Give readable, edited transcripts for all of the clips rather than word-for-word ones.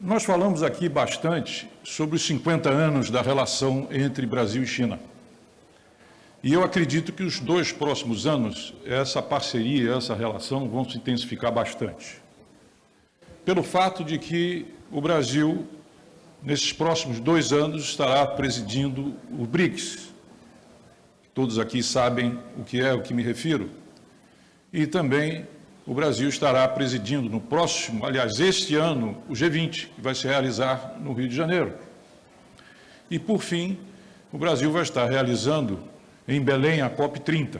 Nós falamos aqui bastante sobre os 50 anos da relação entre Brasil e China. E eu acredito que os 2 próximos anos, essa parceria, essa relação vão se intensificar bastante. Pelo fato de que o Brasil, nesses próximos 2 anos, estará presidindo o BRICS. Todos aqui sabem o que me refiro. E também o Brasil estará presidindo no próximo, aliás, este ano, o G20, que vai se realizar no Rio de Janeiro. E, por fim, o Brasil vai estar realizando em Belém a COP30.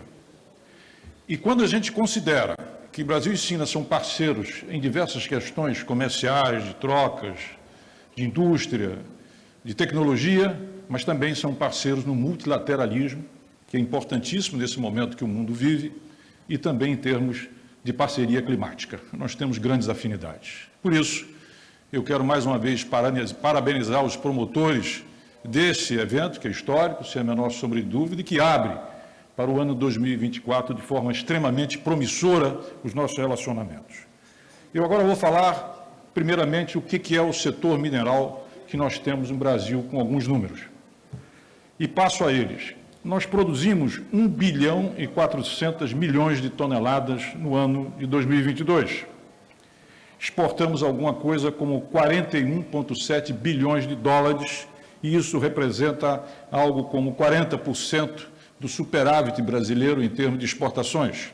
E quando a gente considera que Brasil e China são parceiros em diversas questões comerciais, de trocas, de indústria, de tecnologia, mas também são parceiros no multilateralismo, que é importantíssimo nesse momento que o mundo vive, e também em termos de parceria climática. Nós temos grandes afinidades. Por isso, eu quero mais uma vez parabenizar os promotores desse evento, que é histórico, sem a menor sombra de dúvida, e que abre para o ano 2024 de forma extremamente promissora os nossos relacionamentos. Eu agora vou falar, primeiramente, o que é o setor mineral que nós temos no Brasil, com alguns números. E passo a eles. Nós produzimos 1 bilhão e 400 milhões de toneladas no ano de 2022. Exportamos alguma coisa como 41,7 bilhões de dólares, e isso representa algo como 40% do superávit brasileiro em termos de exportações.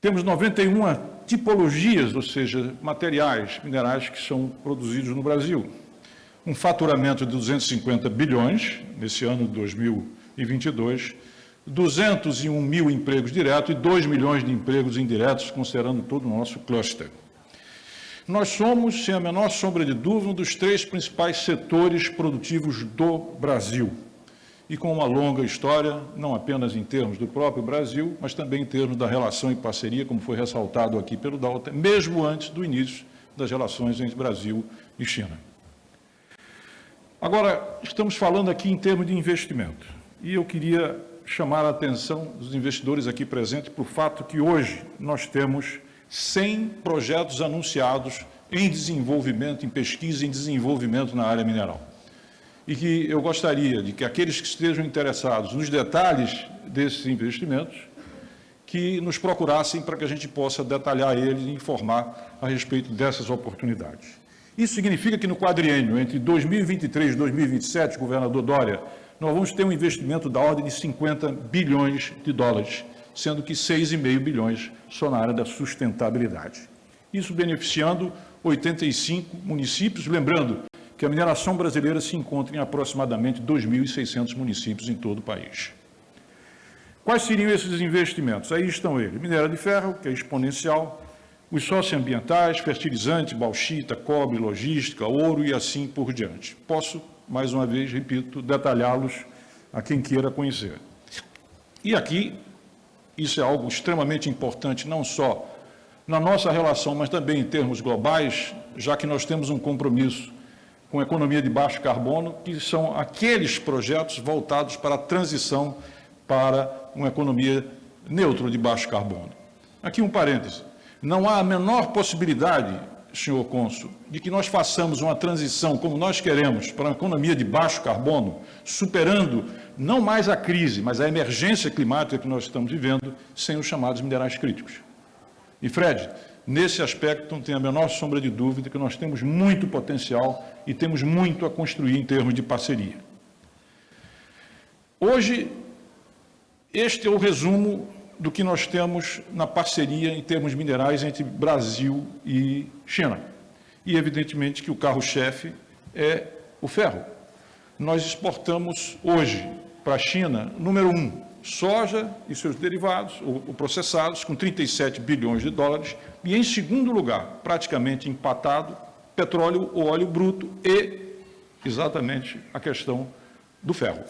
Temos 91 tipologias, ou seja, materiais, minerais que são produzidos no Brasil. Um faturamento de 250 bilhões, nesse ano de 2022, 201 mil empregos diretos e 2 milhões de empregos indiretos, considerando todo o nosso cluster. Nós somos, sem a menor sombra de dúvida, um dos 3 principais setores produtivos do Brasil, e com uma longa história, não apenas em termos do próprio Brasil, mas também em termos da relação e parceria, como foi ressaltado aqui pelo Dalton, mesmo antes do início das relações entre Brasil e China. Agora, estamos falando aqui em termos de investimento, e eu queria chamar a atenção dos investidores aqui presentes para o fato que hoje nós temos 100 projetos anunciados em desenvolvimento, em pesquisa e em desenvolvimento na área mineral. E que eu gostaria de que aqueles que estejam interessados nos detalhes desses investimentos, que nos procurassem para que a gente possa detalhar eles e informar a respeito dessas oportunidades. Isso significa que no quadriênio entre 2023 e 2027, governador Dória, nós vamos ter um investimento da ordem de 50 bilhões de dólares, sendo que 6,5 bilhões só na área da sustentabilidade. Isso beneficiando 85 municípios, lembrando que a mineração brasileira se encontra em aproximadamente 2.600 municípios em todo o país. Quais seriam esses investimentos? Aí estão eles: minério de ferro, que é exponencial, os socioambientais, fertilizante, bauxita, cobre, logística, ouro e assim por diante. Posso, mais uma vez, repito, detalhá-los a quem queira conhecer. E aqui, isso é algo extremamente importante, não só na nossa relação, mas também em termos globais, já que nós temos um compromisso com a economia de baixo carbono, que são aqueles projetos voltados para a transição para uma economia neutra de baixo carbono. Aqui um parêntese. Não há a menor possibilidade, senhor cônsul, de que nós façamos uma transição como nós queremos para uma economia de baixo carbono, superando não mais a crise, mas a emergência climática que nós estamos vivendo, sem os chamados minerais críticos. E, Fred, nesse aspecto não tem a menor sombra de dúvida que nós temos muito potencial e temos muito a construir em termos de parceria. Hoje, este é o resumo do que nós temos na parceria em termos minerais entre Brasil e China. E, evidentemente, que o carro-chefe é o ferro. Nós exportamos hoje para a China, número 1, soja e seus derivados, ou processados, com 37 bilhões de dólares, e, em segundo lugar, praticamente empatado, petróleo ou óleo bruto e, exatamente, a questão do ferro.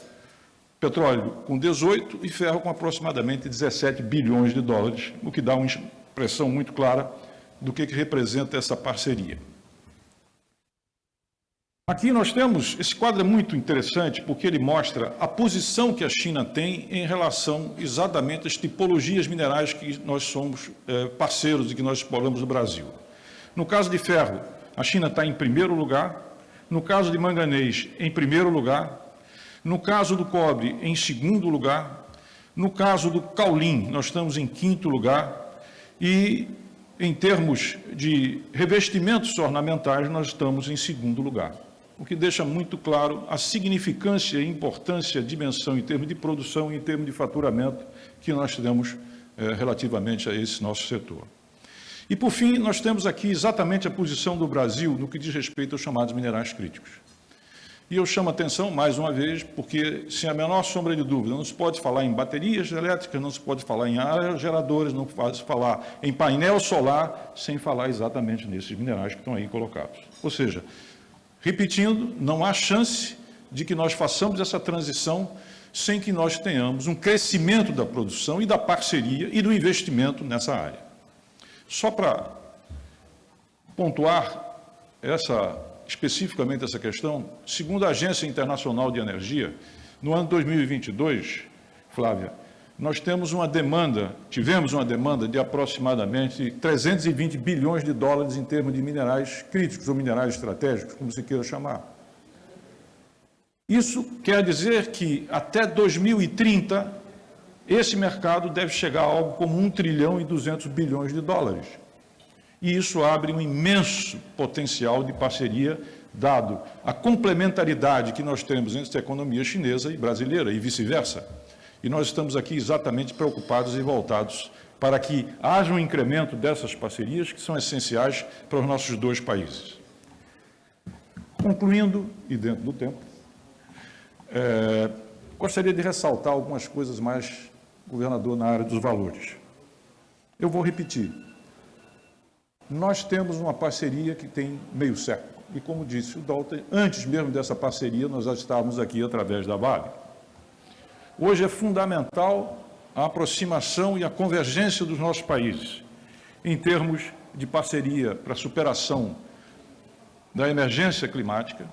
Petróleo com 18 e ferro com aproximadamente 17 bilhões de dólares, o que dá uma expressão muito clara do que representa essa parceria. Aqui nós temos, esse quadro é muito interessante porque ele mostra a posição que a China tem em relação exatamente às tipologias minerais que nós somos parceiros e que nós exploramos no Brasil. No caso de ferro, a China está em primeiro lugar. No caso de manganês, em primeiro lugar. No caso do cobre, em segundo lugar. No caso do caulim, nós estamos em quinto lugar. E, em termos de revestimentos ornamentais, nós estamos em segundo lugar. O que deixa muito claro a significância, importância, dimensão em termos de produção e em termos de faturamento que nós temos relativamente a esse nosso setor. E, por fim, nós temos aqui exatamente a posição do Brasil no que diz respeito aos chamados minerais críticos. E eu chamo a atenção, mais uma vez, porque, sem a menor sombra de dúvida, não se pode falar em baterias elétricas, não se pode falar em aerogeradores, não pode falar em painel solar, sem falar exatamente nesses minerais que estão aí colocados. Ou seja, repetindo, não há chance de que nós façamos essa transição sem que nós tenhamos um crescimento da produção e da parceria e do investimento nessa área. Só para pontuar especificamente essa questão, segundo a Agência Internacional de Energia, no ano 2022, Flávia, nós tivemos uma demanda de aproximadamente 320 bilhões de dólares em termos de minerais críticos ou minerais estratégicos, como se queira chamar. Isso quer dizer que até 2030, esse mercado deve chegar a algo como 1 trilhão e 200 bilhões de dólares. E isso abre um imenso potencial de parceria, dado a complementaridade que nós temos entre a economia chinesa e brasileira, e vice-versa. E nós estamos aqui exatamente preocupados e voltados para que haja um incremento dessas parcerias que são essenciais para os nossos dois países. Concluindo, e dentro do tempo, gostaria de ressaltar algumas coisas mais, governador, na área dos valores. Eu vou repetir. Nós temos uma parceria que tem meio século. E, como disse o Dalton, antes mesmo dessa parceria, nós já estávamos aqui através da Vale. Hoje é fundamental a aproximação e a convergência dos nossos países em termos de parceria para a superação da emergência climática,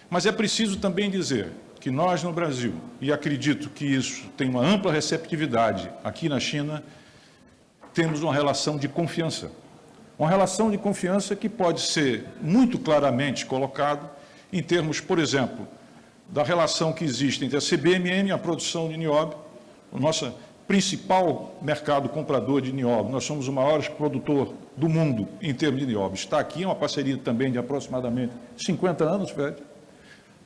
mas é preciso também dizer que nós no Brasil, e acredito que isso tem uma ampla receptividade aqui na China, temos uma relação de confiança. Uma relação de confiança que pode ser muito claramente colocada em termos, por exemplo, da relação que existe entre a CBMM e a produção de nióbio, o nosso principal mercado comprador de nióbio. Nós somos o maior produtor do mundo em termos de nióbio. Está aqui uma parceria também de aproximadamente 50 anos, Fred,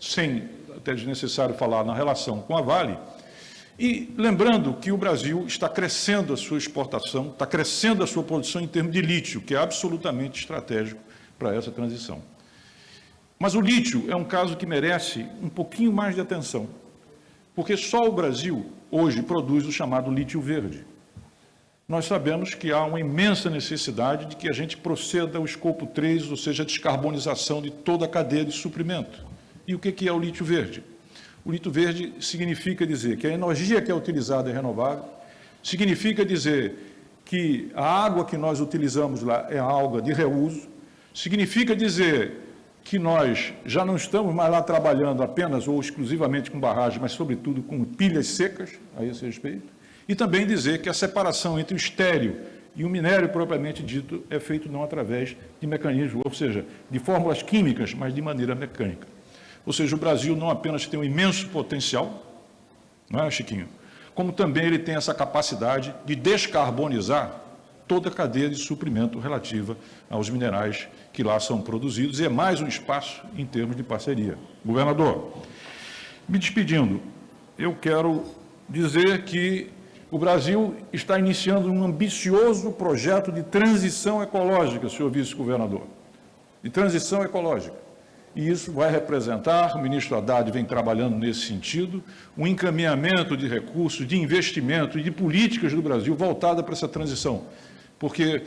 sem até desnecessário falar na relação com a Vale. E lembrando que o Brasil está crescendo a sua exportação, está crescendo a sua produção em termos de lítio, que é absolutamente estratégico para essa transição. Mas o lítio é um caso que merece um pouquinho mais de atenção, porque só o Brasil hoje produz o chamado lítio verde. Nós sabemos que há uma imensa necessidade de que a gente proceda ao escopo 3, ou seja, a descarbonização de toda a cadeia de suprimento. E o que é o lítio verde? O lítio verde significa dizer que a energia que é utilizada é renovável, significa dizer que a água que nós utilizamos lá é água de reuso, significa dizer que nós já não estamos mais lá trabalhando apenas ou exclusivamente com barragem, mas sobretudo com pilhas secas a esse respeito, e também dizer que a separação entre o estéril e o minério propriamente dito é feito não através de mecanismos, ou seja, de fórmulas químicas, mas de maneira mecânica. Ou seja, o Brasil não apenas tem um imenso potencial, não é, Chiquinho? Como também ele tem essa capacidade de descarbonizar toda a cadeia de suprimento relativa aos minerais que lá são produzidos, e é mais um espaço em termos de parceria. Governador, me despedindo, eu quero dizer que o Brasil está iniciando um ambicioso projeto de transição ecológica, senhor vice-governador, de transição ecológica. E isso vai representar, o ministro Haddad vem trabalhando nesse sentido, um encaminhamento de recursos, de investimento e de políticas do Brasil voltada para essa transição, porque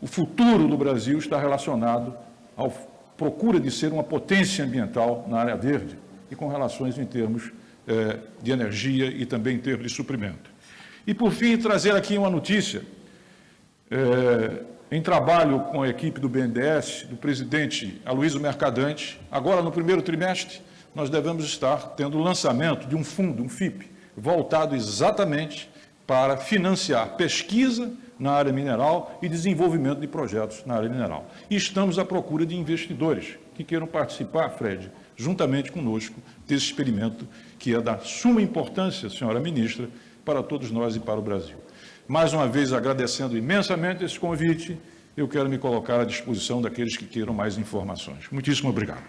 o futuro do Brasil está relacionado à procura de ser uma potência ambiental na área verde e com relações em termos de energia e também em termos de suprimento. E, por fim, trazer aqui uma notícia, em trabalho com a equipe do BNDES, do presidente Aloysio Mercadante, agora no primeiro trimestre, nós devemos estar tendo o lançamento de um fundo, um FIP, voltado exatamente para financiar pesquisa, na área mineral e desenvolvimento de projetos na área mineral. E estamos à procura de investidores que queiram participar, Fred, juntamente conosco, desse experimento que é da suma importância, senhora ministra, para todos nós e para o Brasil. Mais uma vez, agradecendo imensamente esse convite, eu quero me colocar à disposição daqueles que queiram mais informações. Muitíssimo obrigado.